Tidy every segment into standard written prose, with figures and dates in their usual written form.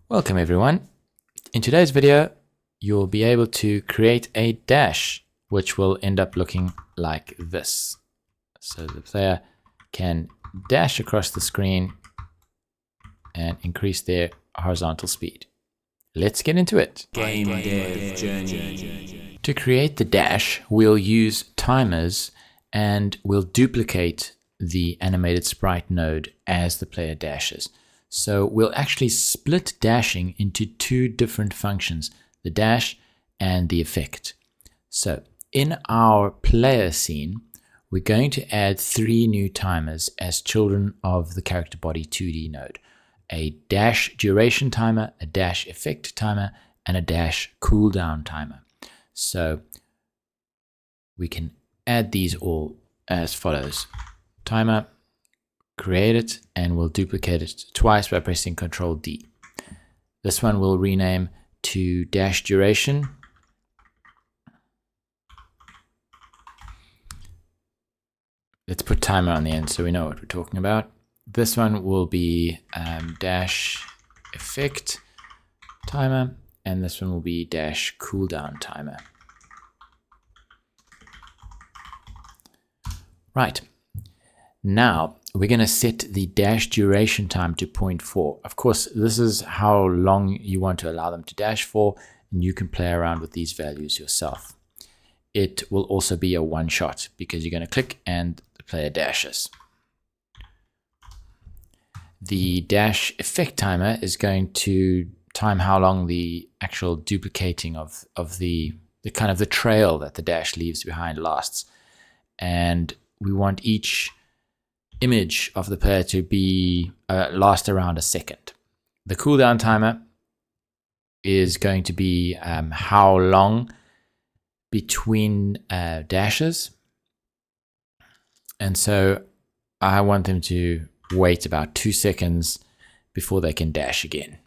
Welcome everyone. In today's video, you'll be able to create a dash, which will end up looking like this. So the player can dash across the screen and increase their horizontal speed. Let's get into it. Game Dev Journey. To create the dash, we'll use timers and we'll duplicate the animated sprite node as the player dashes. So we'll actually split dashing into two different functions, the dash and the effect. So in our player scene, we're going to add 3 new timers as children of the character body 2D node. A dash duration timer, a dash effect timer, and a dash cooldown timer. So we can add these all as follows. Timer, create it, and we'll duplicate it twice by pressing Ctrl D. This one we'll rename to dash duration. Let's put timer on the end so we know what we're talking about. This one will be dash effect timer, and this one will be dash cooldown timer. Right. Now we're going to set the dash duration time to 0.4. Of course, this is how long you want to allow them to dash for, and you can play around with these values yourself. It will also be a one shot because you're going to click and the player dashes. The dash effect timer is going to time how long the actual duplicating of the kind of the trail that the dash leaves behind lasts. And we want each image of the player to be last around a second. The cooldown timer is going to be how long between dashes, and so I want them to wait about 2 seconds before they can dash again.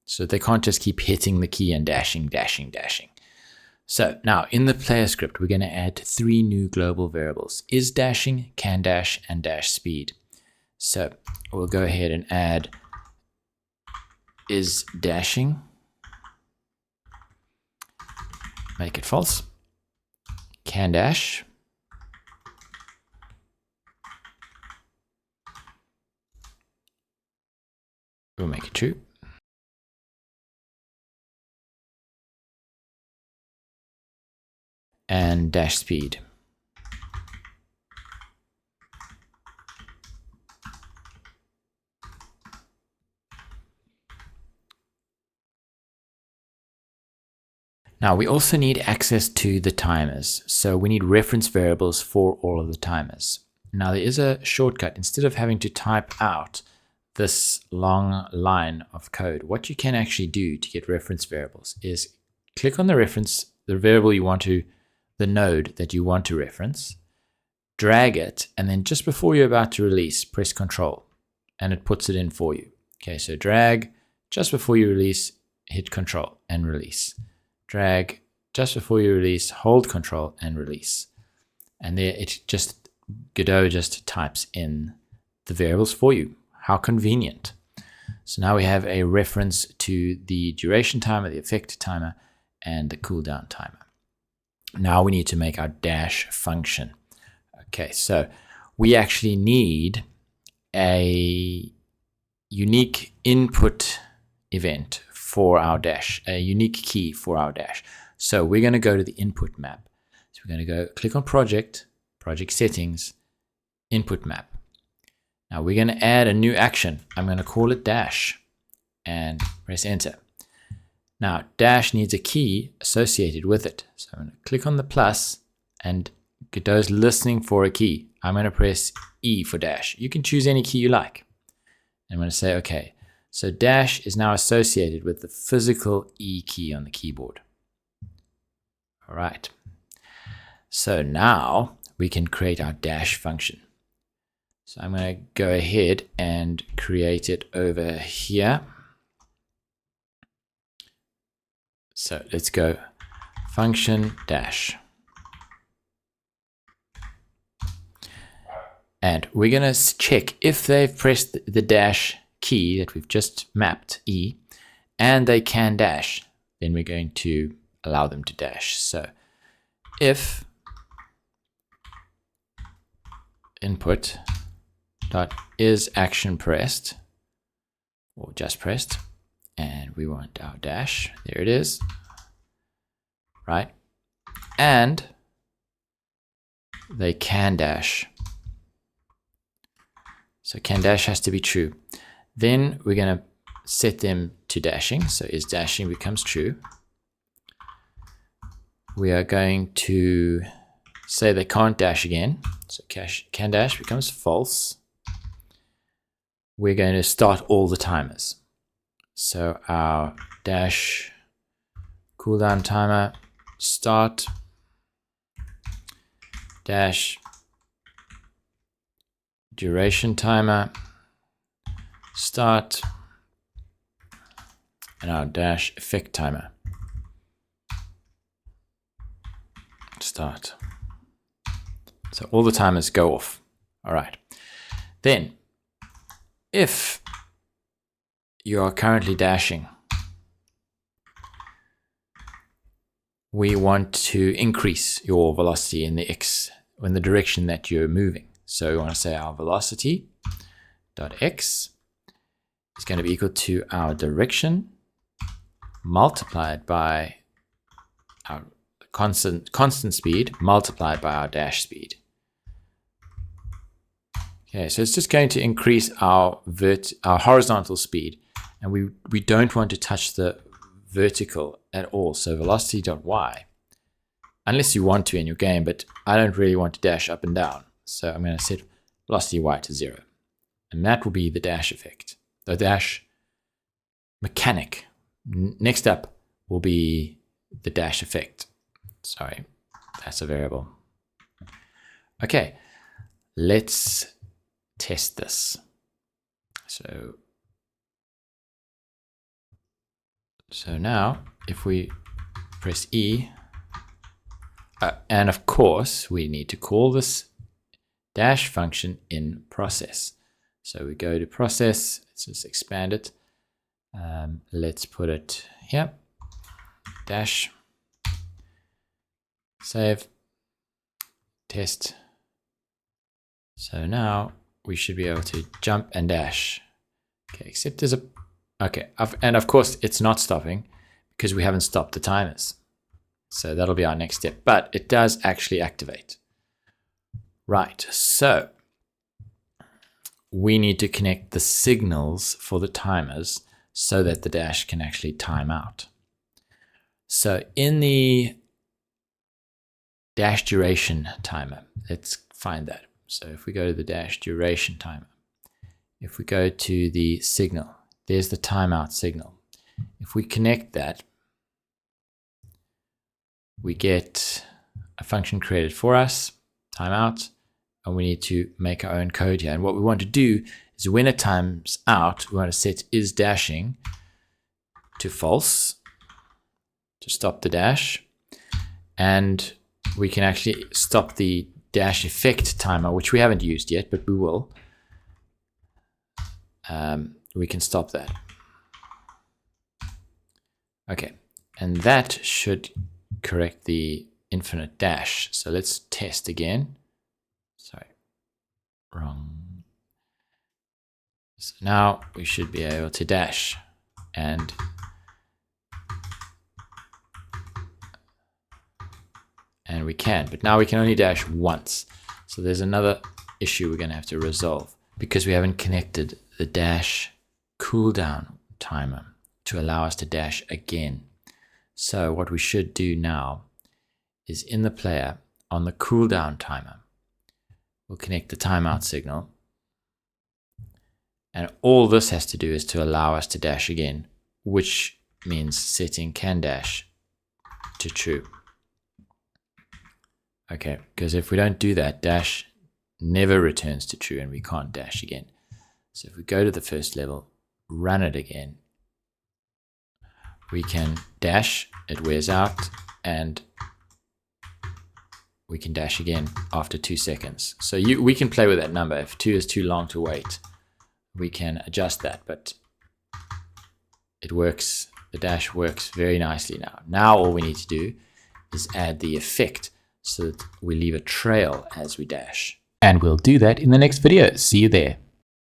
So they can't just keep hitting the key and dashing. So now in the player script, we're going to add 3 new global variables: is dashing, can dash, and dash speed. So we'll go ahead and add is dashing, make it false, can dash, we'll make it true, and dash speed. Now we also need access to the timers, so we need reference variables for all of the timers. Now there is a shortcut. Instead of having to type out this long line of code, what you can actually do to get reference variables is click on the variable you want to, the node that you want to reference, drag it, and then just before you're about to release, press Ctrl, and it puts it in for you. Okay, so drag just before you release, hit Ctrl and release. Drag just before you release, hold Ctrl and release. And there Godot just types in the variables for you. How convenient. So now we have a reference to the duration timer, the effect timer, and the cooldown timer. Now we need to make our dash function. Okay, so we actually need a unique input event for our dash, a unique key for our dash. So we're going to go to the input map. So we're going to go click on project settings, input map. Now we're going to add a new action. I'm going to call it dash and press enter. Now dash needs a key associated with it. So I'm going to click on the plus and Godot's listening for a key. I'm going to press E for dash. You can choose any key you like. I'm going to say okay. So dash is now associated with the physical E key on the keyboard. All right. So now we can create our dash function. So I'm going to go ahead and create it over here. So let's go function dash. And we're going to check if they've pressed the dash key that we've just mapped, E, and they can dash, then we're going to allow them to dash. So if input dot is action pressed, or just pressed, and we want our dash, there it is, right? And they can dash. So can dash has to be true. Then we're going to set them to dashing. So is dashing becomes true. We are going to say they can't dash again. So can dash becomes false. We're going to start all the timers. So our dash cooldown timer start dash duration timer start, and our dash effect timer start. So all the timers go off. All right. Then if you are currently dashing, we want to increase your velocity in the direction that you're moving. So we want to say our velocity dot x is going to be equal to our direction multiplied by our constant speed multiplied by our dash speed. Okay, so it's just going to increase our horizontal speed, and we don't want to touch the vertical at all. So velocity dot y, unless you want to in your game, but I don't really want to dash up and down. So I'm going to set velocity y to 0. And that will be the dash effect, the dash mechanic. Next up will be the dash effect. Sorry, that's a variable. Okay, let's test this. So now if we press E, and of course we need to call this dash function in process. So we go to process, let's just expand it. Let's put it here, dash, save, test. So now we should be able to jump and dash. Okay, except there's and of course it's not stopping because we haven't stopped the timers. So that'll be our next step, but it does actually activate. Right, so we need to connect the signals for the timers so that the dash can actually time out. So in the dash duration timer, let's find that. So if we go to the dash duration timer, if we go to the signal, there's the timeout signal. If we connect that, we get a function created for us, timeout, and we need to make our own code here. And what we want to do is when it times out, we want to set is dashing to false to stop the dash. And we can actually stop the dash effect timer, which we haven't used yet, but we will. We can stop that. Okay, and that should correct the infinite dash. So let's test again. Sorry, wrong. So now we should be able to dash, and we can, but now we can only dash once. So there's another issue we're going to have to resolve because we haven't connected the dash cooldown timer to allow us to dash again. So what we should do now is in the player on the cooldown timer, we'll connect the timeout signal. And all this has to do is to allow us to dash again, which means setting can dash to true. Okay, because if we don't do that, dash never returns to true and we can't dash again. So if we go to the first level, run it again, we can dash, it wears out, and we can dash again after 2 seconds. So we can play with that number. If 2 is too long to wait, we can adjust that, but it works. The dash works very nicely now. Now all we need to do is add the effect so that we leave a trail as we dash. And we'll do that in the next video. See you there.